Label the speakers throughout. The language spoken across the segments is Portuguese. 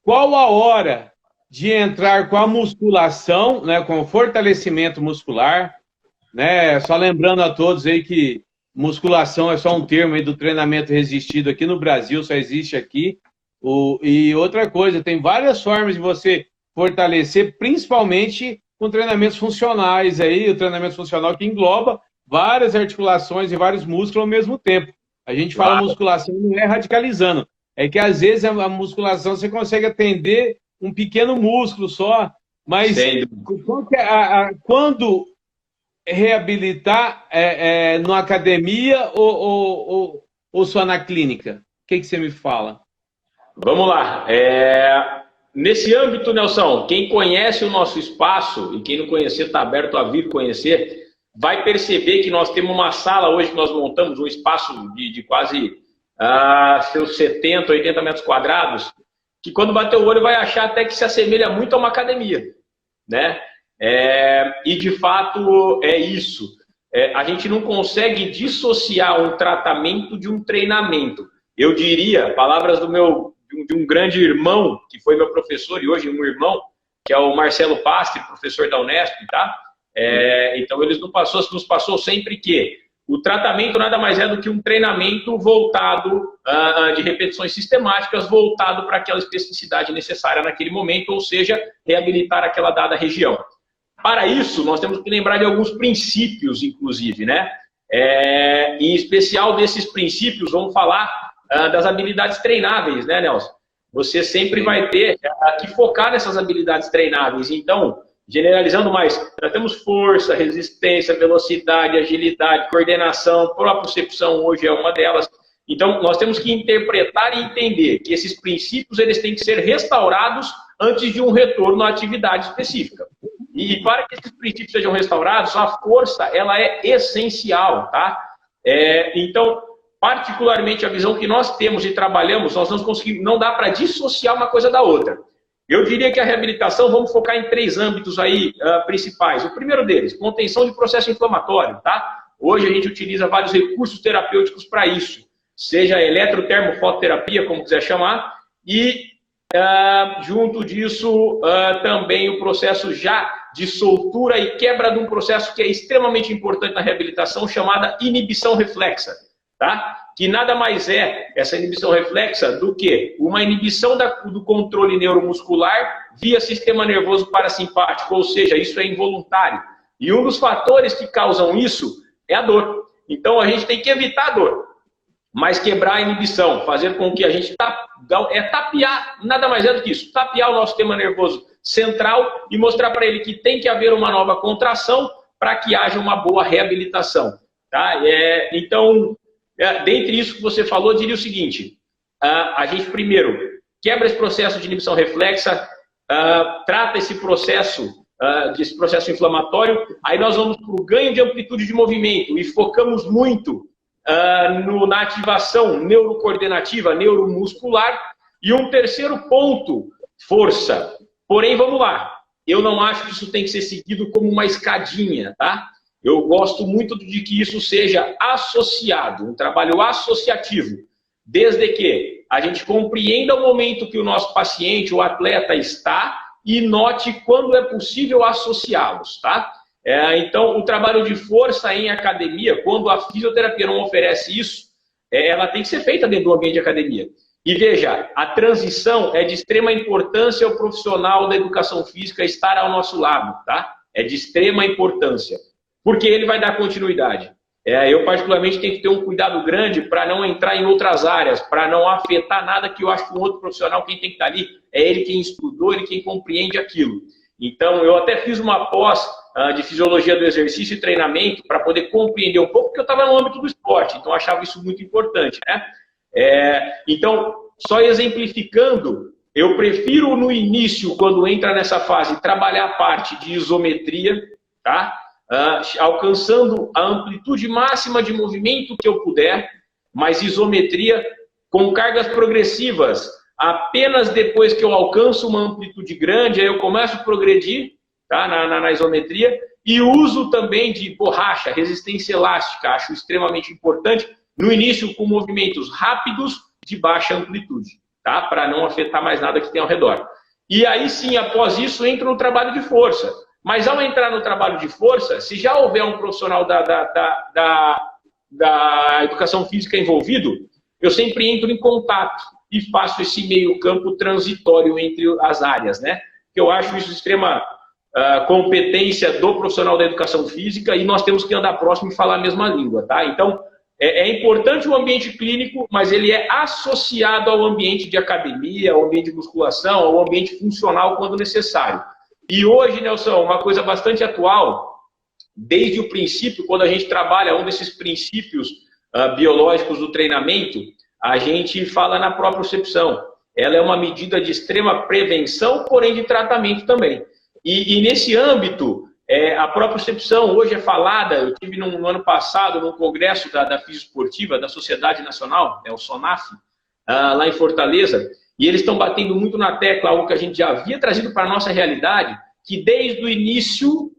Speaker 1: qual a hora de entrar com a musculação, né, com o fortalecimento muscular, né? Só lembrando a todos aí que musculação é só um termo aí do treinamento resistido aqui no Brasil, só existe aqui. E outra coisa, tem várias formas de você fortalecer, principalmente com treinamentos funcionais aí, o treinamento funcional que engloba várias articulações e vários músculos ao mesmo tempo. A gente fala
Speaker 2: Claro.
Speaker 1: musculação, não é radicalizando, é que às vezes a musculação você consegue atender um pequeno músculo só, mas
Speaker 2: Sem
Speaker 1: quando reabilitar numa academia ou só na clínica? O que você me fala?
Speaker 2: Vamos lá. Nesse âmbito, Nelson, quem conhece o nosso espaço, e quem não conhecer está aberto a vir conhecer, vai perceber que nós temos uma sala hoje que nós montamos, um espaço de quase seus 70, 80 metros quadrados, que quando bater o olho vai achar até que se assemelha muito a uma academia, né? E de fato é isso. A gente não consegue dissociar um tratamento de um treinamento. Eu diria, palavras de um grande irmão, que foi meu professor e hoje um irmão, que é o Marcelo Pastre, professor da Unesp, tá? Então ele nos passou sempre que o tratamento nada mais é do que um treinamento voltado, de repetições sistemáticas, voltado para aquela especificidade necessária naquele momento, ou seja, reabilitar aquela dada região. Para isso, nós temos que lembrar de alguns princípios, inclusive, né? Em especial desses princípios, vamos falar das habilidades treináveis, né, Nelson? Você sempre vai ter que focar nessas habilidades treináveis. Então, generalizando mais, nós temos força, resistência, velocidade, agilidade, coordenação, propriocepção hoje é uma delas. Então, nós temos que interpretar e entender que esses princípios eles têm que ser restaurados antes de um retorno à atividade específica. E para que esses princípios sejam restaurados, a força ela é essencial, tá? Então, particularmente a visão que nós temos e trabalhamos, nós não conseguimos, não dá para dissociar uma coisa da outra. Eu diria que a reabilitação, vamos focar em 3 âmbitos aí principais. O primeiro deles, contenção de processo inflamatório, tá? Hoje a gente utiliza vários recursos terapêuticos para isso, seja eletrotermofototerapia, como quiser chamar, e junto disso também o processo já de soltura e quebra de um processo que é extremamente importante na reabilitação, chamada inibição reflexa, tá? Que nada mais é essa inibição reflexa do que uma inibição do controle neuromuscular via sistema nervoso parasimpático, ou seja, isso é involuntário. E um dos fatores que causam isso é a dor. Então a gente tem que evitar a dor, mas quebrar a inibição, fazer com que a gente tapear, nada mais é do que isso, tapear o nosso sistema nervoso central e mostrar para ele que tem que haver uma nova contração para que haja uma boa reabilitação, tá? Então, dentre isso que você falou, eu diria o seguinte, a gente primeiro quebra esse processo de inibição reflexa, trata esse processo inflamatório, aí nós vamos para o ganho de amplitude de movimento e focamos muito na ativação neurocoordenativa, neuromuscular. E um terceiro ponto, força. Porém, vamos lá, eu não acho que isso tem que ser seguido como uma escadinha, tá? Eu gosto muito de que isso seja associado, um trabalho associativo, desde que a gente compreenda o momento que o nosso paciente, o atleta está e note quando é possível associá-los, tá? Então, o trabalho de força em academia, quando a fisioterapia não oferece isso, ela tem que ser feita dentro do ambiente de academia. E veja, a transição é de extrema importância ao profissional da educação física estar ao nosso lado, tá? É de extrema importância, porque ele vai dar continuidade. Eu, particularmente, tenho que ter um cuidado grande para não entrar em outras áreas, para não afetar nada que eu acho que um outro profissional, quem tem que estar ali, é ele quem estudou, ele quem compreende aquilo. Então, eu até fiz uma pós de fisiologia do exercício e treinamento para poder compreender um pouco, porque eu estava no âmbito do esporte, então eu achava isso muito importante, né? Então, só exemplificando, eu prefiro no início, quando entra nessa fase, trabalhar a parte de isometria, tá? Alcançando a amplitude máxima de movimento que eu puder, mas isometria com cargas progressivas. Apenas depois que eu alcanço uma amplitude grande, aí eu começo a progredir, tá? na isometria, e uso também de borracha, resistência elástica, acho extremamente importante, no início com movimentos rápidos de baixa amplitude. tá? Para não afetar mais nada que tem ao redor. E aí sim, após isso, entra no trabalho de força. Mas ao entrar no trabalho de força, se já houver um profissional da educação física envolvido, eu sempre entro em contato e faço esse meio campo transitório entre as áreas, né? Que eu acho isso de extrema competência do profissional da educação física e nós temos que andar próximo e falar a mesma língua, tá? Então, é importante o ambiente clínico, mas ele é associado ao ambiente de academia, ao ambiente de musculação, ao ambiente funcional quando necessário. E hoje, Nelson, uma coisa bastante atual, desde o princípio, quando a gente trabalha um desses princípios biológicos do treinamento, a gente fala na propriocepção. Ela é uma medida de extrema prevenção, porém de tratamento também. E nesse âmbito, a propriocepção hoje é falada, eu tive no ano passado, num congresso da Fisioesportiva, da Sociedade Nacional, o SONAF, lá em Fortaleza, e eles estão batendo muito na tecla, algo que a gente já havia trazido para a nossa realidade, que desde o início,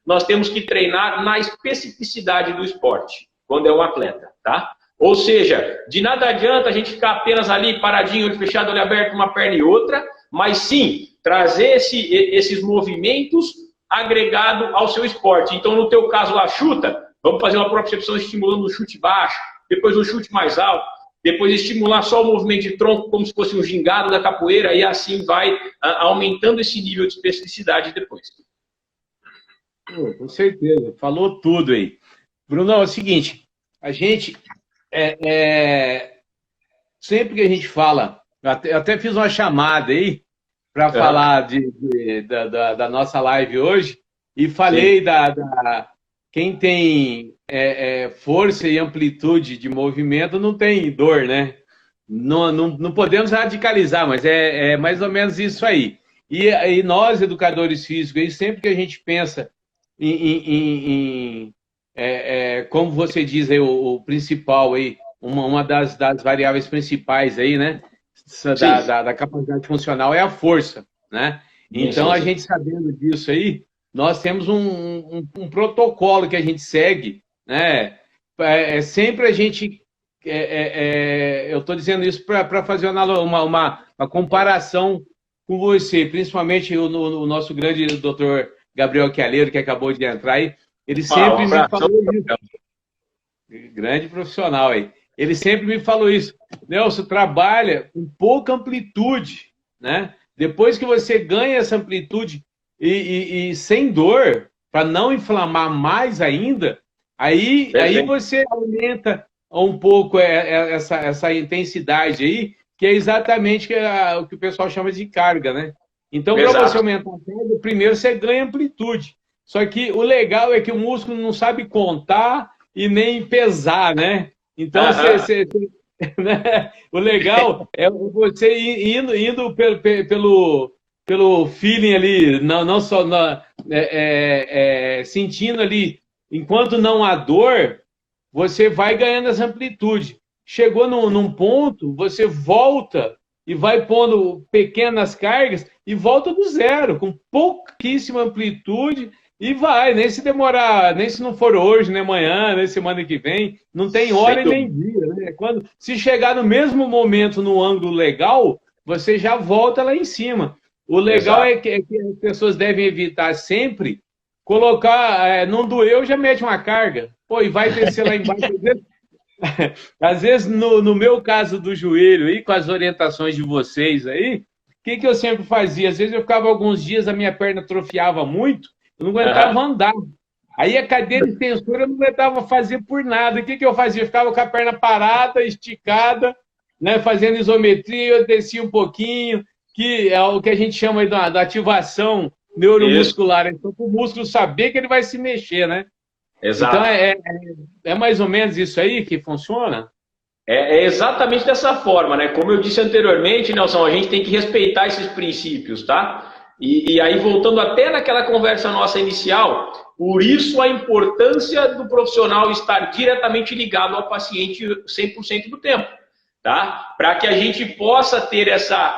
Speaker 2: nós temos que treinar na especificidade do esporte, quando é um atleta, tá? Ou seja, de nada adianta a gente ficar apenas ali paradinho, olho fechado, olho aberto, uma perna e outra, mas sim trazer esses movimentos agregado ao seu esporte. Então, no teu caso lá, chuta, vamos fazer uma propriocepção estimulando o chute baixo, depois o chute mais alto, depois estimular só o movimento de tronco como se fosse um gingado da capoeira e assim vai aumentando esse nível de especificidade depois.
Speaker 1: Com certeza, falou tudo aí. Brunão, é o seguinte, a gente, sempre que a gente fala, eu até fiz uma chamada aí para falar da nossa live hoje e falei quem tem força e amplitude de movimento não tem dor, né? Não podemos radicalizar, mas é mais ou menos isso aí. E nós, educadores físicos, aí, sempre que a gente pensa como você diz aí, o principal aí, uma das variáveis principais aí, né? Da capacidade funcional é a força, né? Então, a gente sabendo disso aí, nós temos um protocolo que a gente segue, né? Sempre a gente... eu estou dizendo isso para fazer uma comparação com você, principalmente o nosso grande doutor Gabriel Chialeiro, que acabou de entrar aí, ele sempre me falou isso. Grande profissional aí. Ele sempre me falou isso. Nelson, trabalha com pouca amplitude, né? Depois que você ganha essa amplitude e sem dor, para não inflamar mais ainda, aí você aumenta um pouco essa intensidade aí, que é exatamente o que o pessoal chama de carga, né? Então, para você aumentar a carga, primeiro você ganha amplitude. Só que o legal é que o músculo não sabe contar e nem pesar, né? Então, né? O legal é você indo pelo feeling ali, não só sentindo ali, enquanto não há dor, você vai ganhando essa amplitude. Chegou num ponto, você volta e vai pondo pequenas cargas e volta do zero, com pouquíssima amplitude, e vai, nem se demorar, nem se não for hoje, nem amanhã, nem semana que vem, não tem hora e nem dia, né? Se chegar no mesmo momento, no ângulo legal, você já volta lá em cima. O legal é que as pessoas devem evitar sempre colocar, não doeu, já mete uma carga, pô, e vai descer lá embaixo. Às vezes, no meu caso do joelho, aí, com as orientações de vocês aí, o que eu sempre fazia? Às vezes eu ficava alguns dias, a minha perna atrofiava muito, eu não aguentava andar. Aí a cadeira extensora eu não aguentava fazer por nada. O que eu fazia? Eu ficava com a perna parada, esticada, né, fazendo isometria, eu descia um pouquinho, que é o que a gente chama aí da ativação neuromuscular. Então, para o músculo saber que ele vai se mexer, né?
Speaker 2: Exato.
Speaker 1: Então, é mais ou menos isso aí que funciona?
Speaker 2: É exatamente dessa forma, né? Como eu disse anteriormente, Nelson, a gente tem que respeitar esses princípios, tá? E aí, voltando até naquela conversa nossa inicial, por isso a importância do profissional estar diretamente ligado ao paciente 100% do tempo, tá? Para que a gente possa ter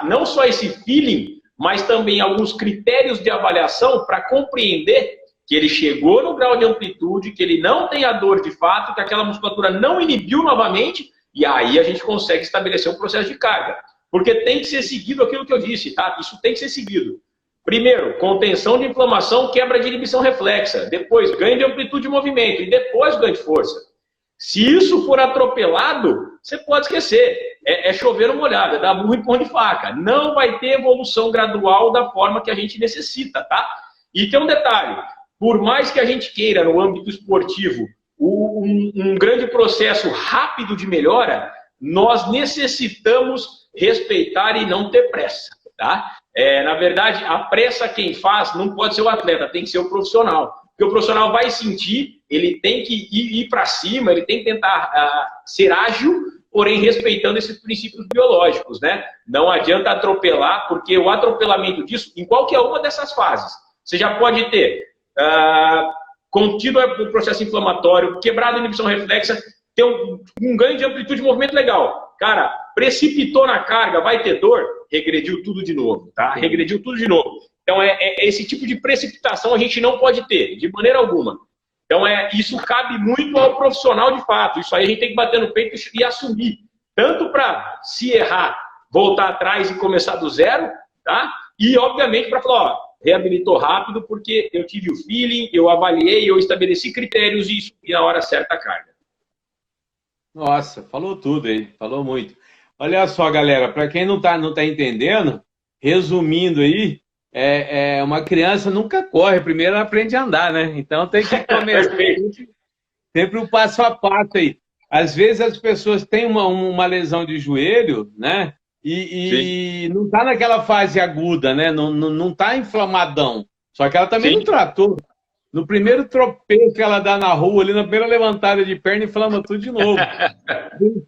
Speaker 2: não só esse feeling, mas também alguns critérios de avaliação para compreender que ele chegou no grau de amplitude, que ele não tem a dor de fato, que aquela musculatura não inibiu novamente E aí a gente consegue estabelecer um processo de carga. Porque tem que ser seguido aquilo que eu disse, tá? Isso tem que ser seguido. Primeiro, contenção de inflamação, quebra de inibição reflexa. Depois, ganho de amplitude de movimento. E depois, ganho de força. Se isso for atropelado, você pode esquecer. É chover no molhado, é dar burro em pão de faca. Não vai ter evolução gradual da forma que a gente necessita, tá? E tem um detalhe. Por mais que a gente queira, no âmbito esportivo, um grande processo rápido de melhora, nós necessitamos respeitar e não ter pressa, tá? Na verdade, a pressa quem faz não pode ser o atleta, tem que ser o profissional. Porque o profissional vai sentir, ele tem que ir para cima, ele tem que tentar ser ágil, porém respeitando esses princípios biológicos, né? Não adianta atropelar, porque o atropelamento disso, em qualquer uma dessas fases, você já pode ter contido o processo inflamatório, quebrado a inibição reflexa, ter um ganho de amplitude de movimento legal. Cara, precipitou na carga, vai ter dor, regrediu tudo de novo, tá? Regrediu tudo de novo. Então, esse tipo de precipitação a gente não pode ter, de maneira alguma. Então, isso cabe muito ao profissional de fato. Isso aí a gente tem que bater no peito e assumir. Tanto para, se errar, voltar atrás e começar do zero, tá? E, obviamente, para falar, ó, reabilitou rápido porque eu tive o feeling, eu avaliei, eu estabeleci critérios e subi na hora certa a carga.
Speaker 1: Nossa, falou tudo aí, falou muito. Olha só, galera, para quem não tá entendendo, resumindo aí, uma criança nunca corre, primeiro ela aprende a andar, né? Então tem que começar sempre o passo a passo aí. Às vezes as pessoas têm uma lesão de joelho, né? E não está naquela fase aguda, né? Não está inflamadão. Só que ela também não tratou. No primeiro tropeço que ela dá na rua, ali na primeira levantada de perna, inflama tudo de novo.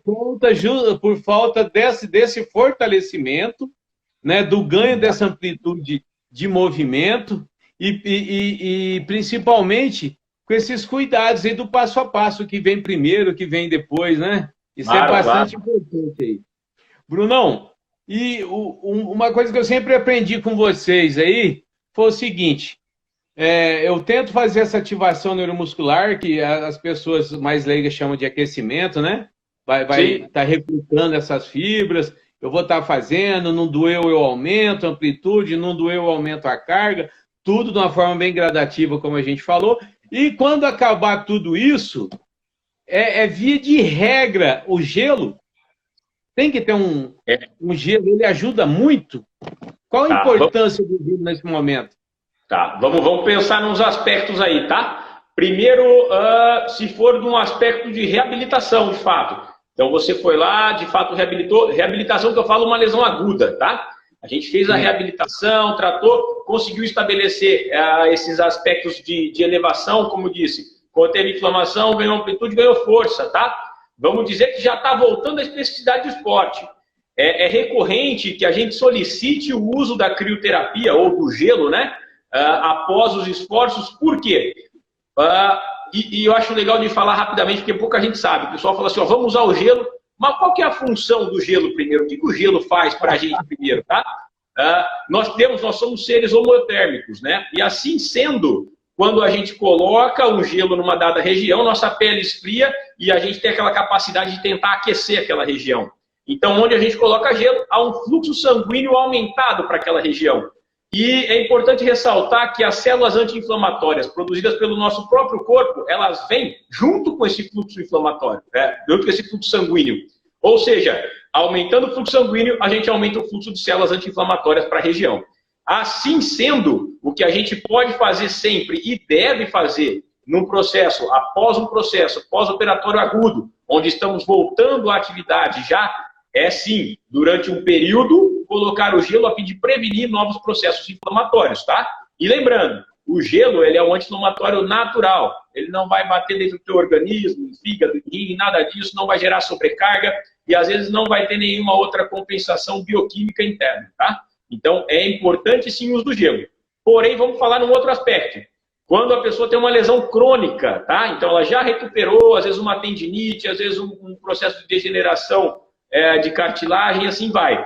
Speaker 1: Por falta desse fortalecimento, né? Do ganho dessa amplitude de movimento e principalmente com esses cuidados aí do passo a passo, que vem primeiro, que vem depois, né? Isso é bastante importante aí. Brunão, e uma coisa que eu sempre aprendi com vocês aí foi o seguinte, eu tento fazer essa ativação neuromuscular, que as pessoas mais leigas chamam de aquecimento, né? Vai estar recrutando essas fibras, eu vou estar fazendo, não doeu eu aumento a amplitude, não doeu eu aumento a carga, tudo de uma forma bem gradativa, como a gente falou, e quando acabar tudo isso, via de regra, o gelo, tem que ter um gelo, ele ajuda muito. Qual a importância do gelo nesse momento?
Speaker 2: Tá, vamos pensar nos aspectos aí, tá? Primeiro, se for de um aspecto de reabilitação, de fato. Então, você foi lá, de fato, reabilitou. Reabilitação que eu falo, uma lesão aguda, tá? A gente fez a reabilitação, tratou, conseguiu estabelecer esses aspectos de elevação, como eu disse. Conteve inflamação, ganhou amplitude, ganhou força, tá? Vamos dizer que já está voltando à especificidade do esporte. É recorrente que a gente solicite o uso da crioterapia ou do gelo, né? Após os esforços. Por quê? E eu acho legal de falar rapidamente, porque pouca gente sabe. O pessoal fala assim, ó, vamos usar o gelo. Mas qual que é a função do gelo primeiro? O que o gelo faz para a gente primeiro, tá? Nós somos seres homotérmicos, né? E assim sendo, quando a gente coloca o gelo numa dada região, nossa pele esfria e a gente tem aquela capacidade de tentar aquecer aquela região. Então, onde a gente coloca gelo, há um fluxo sanguíneo aumentado para aquela região. E é importante ressaltar que as células anti-inflamatórias produzidas pelo nosso próprio corpo, elas vêm junto com esse fluxo inflamatório, junto com esse fluxo sanguíneo. Ou seja, aumentando o fluxo sanguíneo, a gente aumenta o fluxo de células anti-inflamatórias para a região. Assim sendo, o que a gente pode fazer sempre e deve fazer num processo, após um processo pós-operatório agudo, onde estamos voltando à atividade já, sim, durante um período, colocar o gelo a fim de prevenir novos processos inflamatórios, tá? E lembrando, o gelo, ele é um anti-inflamatório natural, ele não vai bater dentro do teu organismo, fígado, rim, nada disso, não vai gerar sobrecarga e às vezes não vai ter nenhuma outra compensação bioquímica interna, tá? Então, é importante sim o uso do gelo. Porém, vamos falar num outro aspecto. Quando a pessoa tem uma lesão crônica, tá? Então, ela já recuperou, às vezes uma tendinite, às vezes um processo de degeneração de cartilagem, assim vai.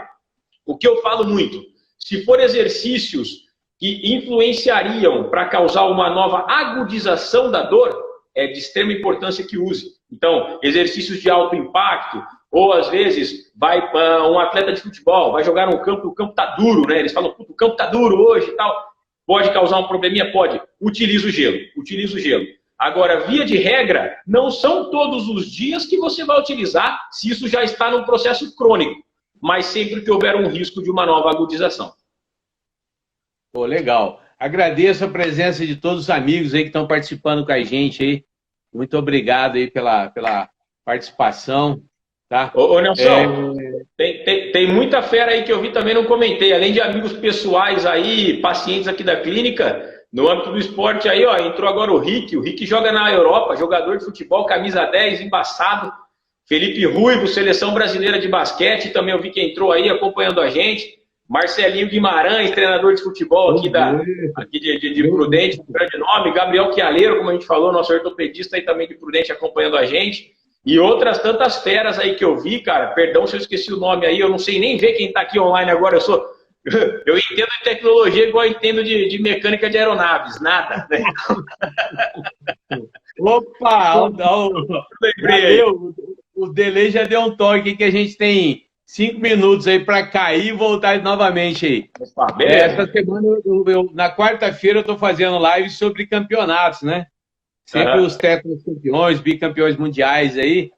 Speaker 2: O que eu falo muito, se for exercícios que influenciariam para causar uma nova agudização da dor, é de extrema importância que use. Então, exercícios de alto impacto, Ou, às vezes, vai um atleta de futebol, vai jogar num campo, o campo tá duro, né? Eles falam, o campo tá duro hoje e tal. Pode causar um probleminha? Pode. Utiliza o gelo, utiliza o gelo. Agora, via de regra, não são todos os dias que você vai utilizar se isso já está num processo crônico, mas sempre que houver um risco de uma nova agudização.
Speaker 1: Pô, legal. Agradeço a presença de todos os amigos aí que estão participando com a gente aí. Muito obrigado aí pela participação. Tá?
Speaker 2: Ô Nelson, tem muita fera aí que eu vi também, não comentei. Além de amigos pessoais aí, pacientes aqui da clínica, no âmbito do esporte aí, ó, entrou agora o Rick. O Rick joga na Europa, jogador de futebol, camisa 10, embaçado. Felipe Ruivo, seleção brasileira de basquete, também eu vi que entrou aí acompanhando a gente. Marcelinho Guimarães, treinador de futebol aqui de Prudente, grande nome. Gabriel Chialeiro, como a gente falou, nosso ortopedista aí também de Prudente acompanhando a gente. E outras tantas feras aí que eu vi, cara. Perdão se eu esqueci o nome aí, eu não sei nem ver quem está aqui online agora. Eu entendo de tecnologia igual eu entendo de mecânica de aeronaves, nada. Né?
Speaker 1: Opa! O delay já deu um toque que a gente tem 5 minutos aí para cair e voltar novamente aí. Essa semana, na quarta-feira, eu estou fazendo live sobre campeonatos, né? Sempre os tetracampeões, bicampeões mundiais aí.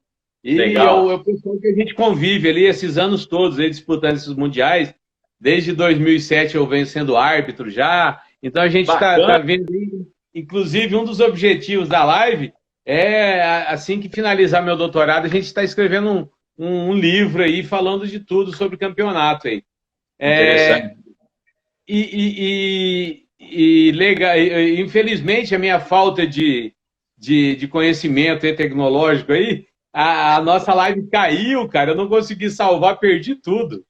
Speaker 1: E é o pessoal que a gente convive ali esses anos todos, aí, disputando esses mundiais. Desde 2007 eu venho sendo árbitro já. Então a gente está vendo, inclusive um dos objetivos da live é, assim que finalizar meu doutorado, a gente está escrevendo um livro aí falando de tudo sobre campeonato aí.
Speaker 2: Interessante.
Speaker 1: Legal, infelizmente a minha falta de conhecimento tecnológico aí, a nossa live caiu, cara, eu não consegui salvar, perdi tudo.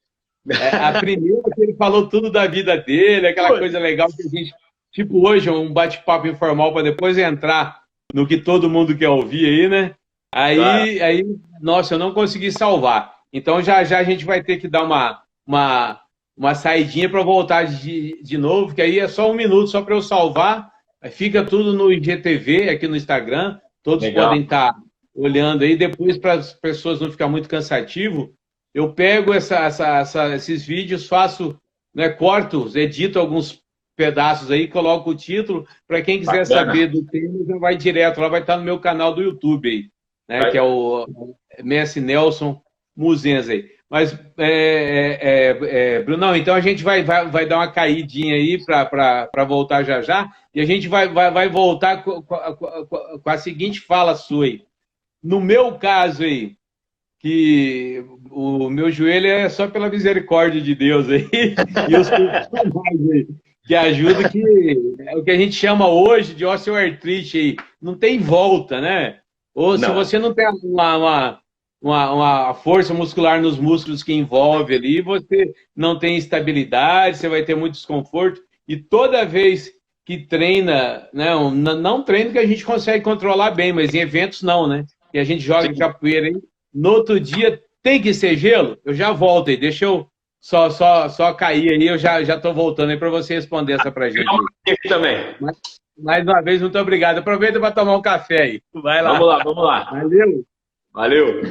Speaker 1: A primeira que ele falou tudo da vida dele, aquela coisa legal que a gente, tipo hoje, um bate-papo informal para depois entrar no que todo mundo quer ouvir aí, né? Aí, nossa, eu não consegui salvar. Então já a gente vai ter que dar uma saidinha para voltar de novo, que aí é só 1 minuto, só para eu salvar. Fica tudo no IGTV, aqui no Instagram. Todos podem estar olhando aí. Depois, para as pessoas não ficar muito cansativo, eu pego esses vídeos, faço, né, corto, edito alguns pedaços aí, coloco o título. Para quem quiser saber do tema, já vai direto. Lá vai estar no meu canal do YouTube aí, né, que é o Messi Nelson Muzenza aí. Mas, Brunão, então a gente vai dar uma caidinha aí para voltar já. E a gente vai voltar com a seguinte fala sua aí. No meu caso aí, que o meu joelho é só pela misericórdia de Deus aí, e os profissionais aí, que ajudam, que é o que a gente chama hoje de osteoartrite aí, não tem volta, né? Ou se você não tem uma força muscular nos músculos que envolve ali, você não tem estabilidade, você vai ter muito desconforto, e toda vez que treina, né, não treino que a gente consegue controlar bem, mas em eventos não, né? E a gente joga capoeira aí, no outro dia tem que ser gelo? Eu já volto aí, deixa eu só cair aí, eu já estou voltando aí para você responder essa pra gente.
Speaker 2: Também.
Speaker 1: Mais uma vez, muito obrigado. Aproveita para tomar um café aí. Vai lá.
Speaker 2: Vamos lá.
Speaker 1: Valeu.
Speaker 2: Valeu.